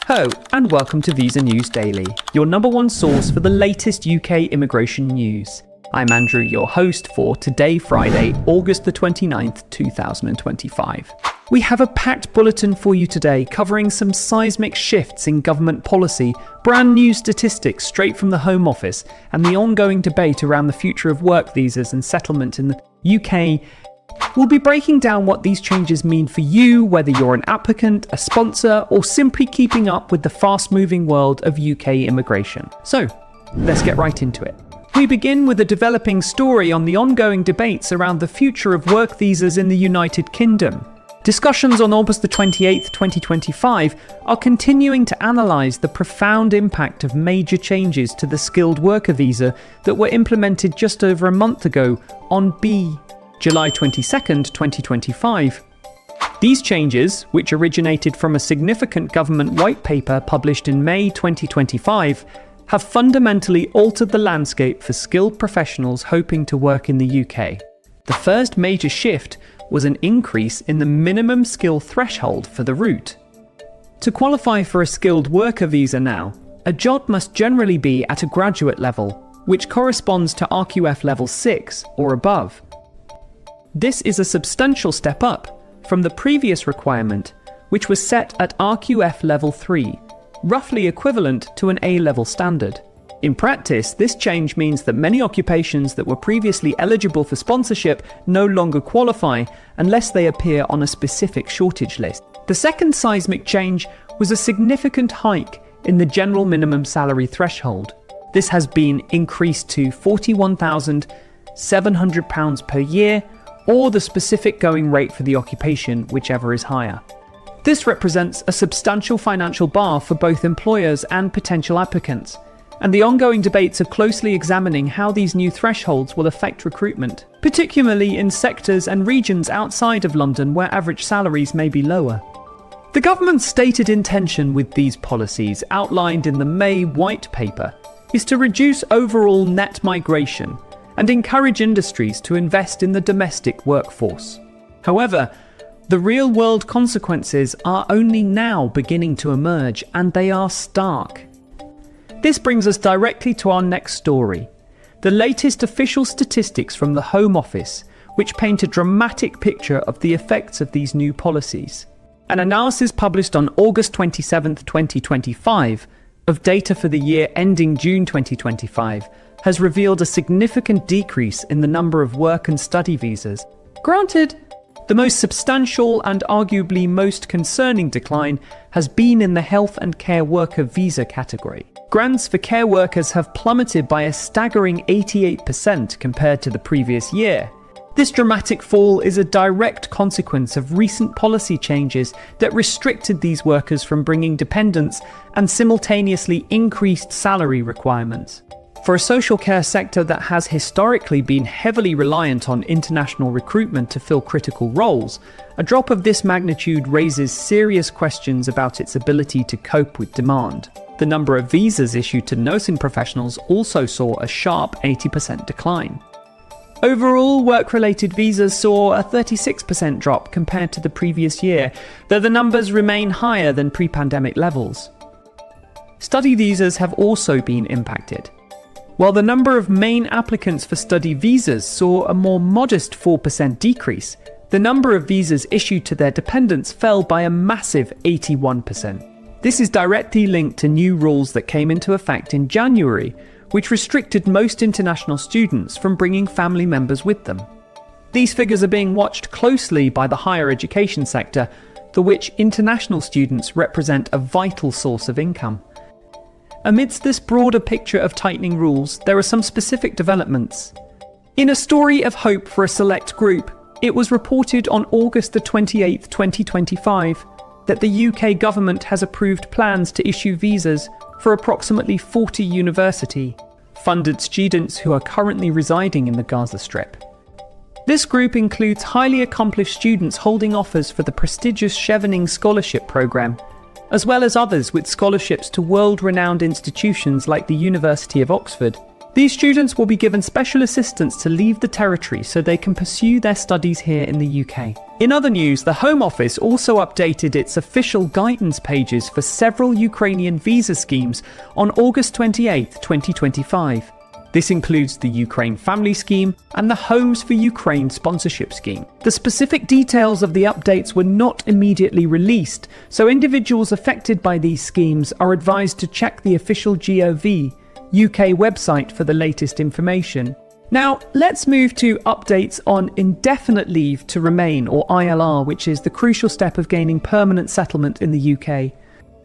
Hello and welcome to Visa News Daily, your number one source for the latest UK immigration news. I'm Andrew, your host for today, Friday, August the 29th, 2025. We have a packed bulletin for you today covering some seismic shifts in government policy, brand new statistics straight from the Home Office, and the ongoing debate around the future of work visas and settlement in the UK. We'll be breaking down what these changes mean for you, whether you're an applicant, a sponsor, or simply keeping up with the fast-moving world of UK immigration. So, let's get right into it. We begin with a developing story on the ongoing debates around the future of work visas in the United Kingdom. Discussions on August the 28th, 2025 are continuing to analyse the profound impact of major changes to the skilled worker visa that were implemented just over a month ago on July 22nd, 2025. These changes, which originated from a significant government white paper published in May 2025, have fundamentally altered the landscape for skilled professionals hoping to work in the UK. The first major shift was an increase in the minimum skill threshold for the route. To qualify for a skilled worker visa now, a job must generally be at a graduate level, which corresponds to RQF level 6 or above. This is a substantial step up from the previous requirement, which was set at RQF level 3, roughly equivalent to an A-level standard. In practice, this change means that many occupations that were previously eligible for sponsorship no longer qualify unless they appear on a specific shortage list. The second seismic change was a significant hike in the general minimum salary threshold. This has been increased to £41,700 per year, or the specific going rate for the occupation, whichever is higher. This represents a substantial financial bar for both employers and potential applicants, and the ongoing debates are closely examining how these new thresholds will affect recruitment, particularly in sectors and regions outside of London where average salaries may be lower. The government's stated intention with these policies, outlined in the May White Paper, is to reduce overall net migration and encourage industries to invest in the domestic workforce. However, the real-world consequences are only now beginning to emerge, and they are stark. This brings us directly to our next story, the latest official statistics from the Home Office, which paint a dramatic picture of the effects of these new policies. An analysis published on August 27, 2025, of data for the year ending June 2025, has revealed a significant decrease in the number of work and study visas. Granted, the most substantial and arguably most concerning decline has been in the health and care worker visa category. Grants for care workers have plummeted by a staggering 88% compared to the previous year. This dramatic fall is a direct consequence of recent policy changes that restricted these workers from bringing dependents and simultaneously increased salary requirements. For a social care sector that has historically been heavily reliant on international recruitment to fill critical roles, a drop of this magnitude raises serious questions about its ability to cope with demand. The number of visas issued to nursing professionals also saw a sharp 80% decline. Overall, work-related visas saw a 36% drop compared to the previous year, though the numbers remain higher than pre-pandemic levels. Study visas have also been impacted. While the number of main applicants for study visas saw a more modest 4% decrease, the number of visas issued to their dependents fell by a massive 81%. This is directly linked to new rules that came into effect in January, which restricted most international students from bringing family members with them. These figures are being watched closely by the higher education sector, for which international students represent a vital source of income. Amidst this broader picture of tightening rules, there are some specific developments. In a story of hope for a select group, it was reported on August the 28th, 2025, that the UK government has approved plans to issue visas for approximately 40 university-funded students who are currently residing in the Gaza Strip. This group includes highly accomplished students holding offers for the prestigious Chevening Scholarship Programme, as well as others with scholarships to world-renowned institutions like the University of Oxford, These students will be given special assistance to leave the territory so they can pursue their studies here in the UK. In other news, the Home Office also updated its official guidance pages for several Ukrainian visa schemes on August 28, 2025. This includes the Ukraine Family Scheme and the Homes for Ukraine Sponsorship Scheme. The specific details of the updates were not immediately released, so individuals affected by these schemes are advised to check the official Gov UK website for the latest information. Now, let's move to updates on indefinite leave to remain, or ILR, which is the crucial step of gaining permanent settlement in the UK.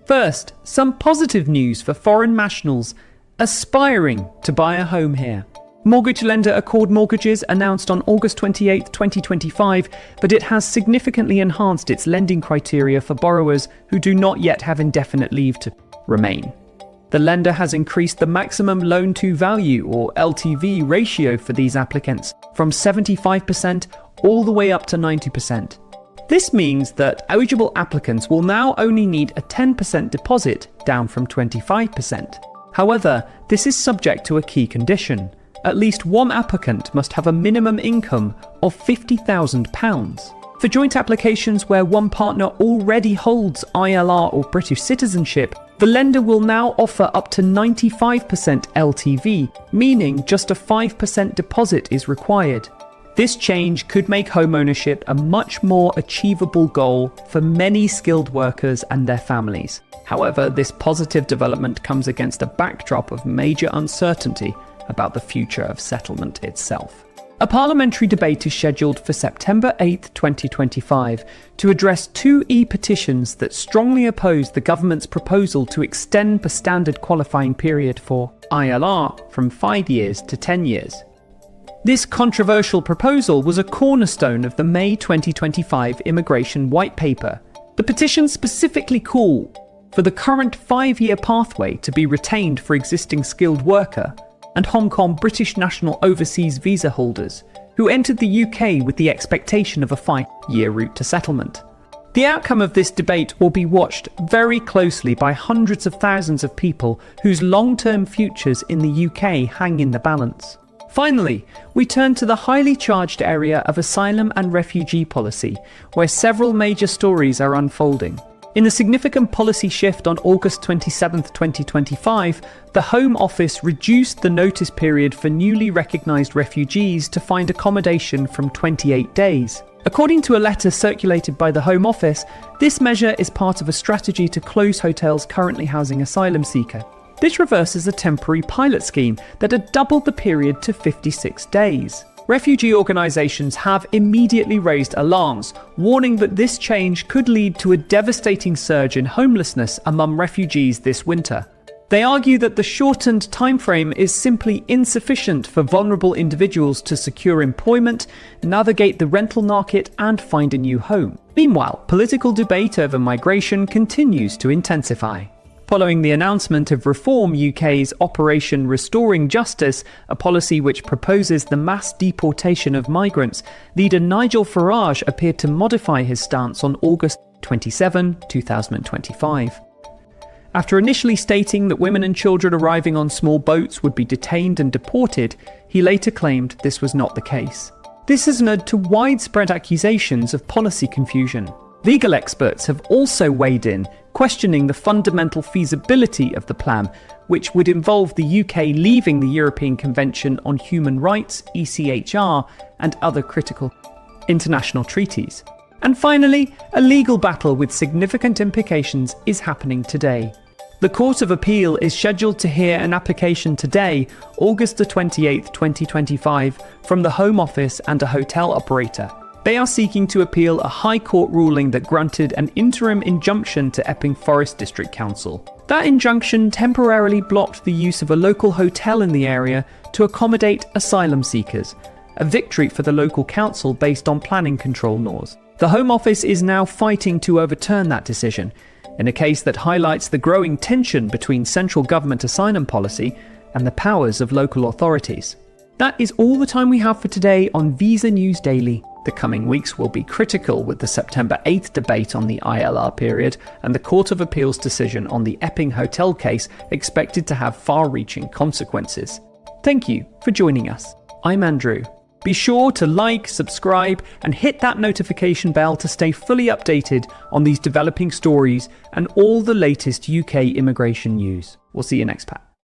First, some positive news for foreign nationals aspiring to buy a home here. Mortgage lender Accord Mortgages announced on August 28, 2025, that it has significantly enhanced its lending criteria for borrowers who do not yet have indefinite leave to remain. The lender has increased the maximum loan-to-value, or LTV, ratio for these applicants from 75% all the way up to 90%. This means that eligible applicants will now only need a 10% deposit, down from 25%. However, this is subject to a key condition. At least one applicant must have a minimum income of £50,000. For joint applications where one partner already holds ILR or British citizenship, the lender will now offer up to 95% LTV, meaning just a 5% deposit is required. This change could make homeownership a much more achievable goal for many skilled workers and their families. However, this positive development comes against a backdrop of major uncertainty about the future of settlement itself. A parliamentary debate is scheduled for September 8, 2025, to address two e-petitions that strongly oppose the government's proposal to extend the standard qualifying period for ILR from 5 years to 10 years. This controversial proposal was a cornerstone of the May 2025 Immigration White Paper. The petitions specifically call for the current 5-year pathway to be retained for existing skilled worker and Hong Kong British national overseas visa holders who entered the UK with the expectation of a 5-year route to settlement. The outcome of this debate will be watched very closely by hundreds of thousands of people whose long-term futures in the UK hang in the balance. Finally, we turn to the highly charged area of asylum and refugee policy, where several major stories are unfolding. In a significant policy shift on August 27, 2025, the Home Office reduced the notice period for newly recognised refugees to find accommodation from 28 days. According to a letter circulated by the Home Office, this measure is part of a strategy to close hotels currently housing asylum seekers. This reverses a temporary pilot scheme that had doubled the period to 56 days. Refugee organisations have immediately raised alarms, warning that this change could lead to a devastating surge in homelessness among refugees this winter. They argue that the shortened timeframe is simply insufficient for vulnerable individuals to secure employment, navigate the rental market, and find a new home. Meanwhile, political debate over migration continues to intensify. Following the announcement of Reform UK's Operation Restoring Justice, a policy which proposes the mass deportation of migrants, leader Nigel Farage appeared to modify his stance on August 27, 2025. After initially stating that women and children arriving on small boats would be detained and deported, he later claimed this was not the case. This has led to widespread accusations of policy confusion. Legal experts have also weighed in, questioning the fundamental feasibility of the plan, which would involve the UK leaving the European Convention on Human Rights, ECHR, and other critical international treaties. And finally, a legal battle with significant implications is happening today. The Court of Appeal is scheduled to hear an application today, August 28, 2025, from the Home Office and a hotel operator. They are seeking to appeal a High Court ruling that granted an interim injunction to Epping Forest District Council. That injunction temporarily blocked the use of a local hotel in the area to accommodate asylum seekers, a victory for the local council based on planning control laws. The Home Office is now fighting to overturn that decision, in a case that highlights the growing tension between central government asylum policy and the powers of local authorities. That is all the time we have for today on Visa News Daily. The coming weeks will be critical with the September 8th debate on the ILR period and the Court of Appeal's decision on the Epping Hotel case expected to have far-reaching consequences. Thank you for joining us. I'm Andrew. Be sure to like, subscribe, and hit that notification bell to stay fully updated on these developing stories and all the latest UK immigration news. We'll see you next pack.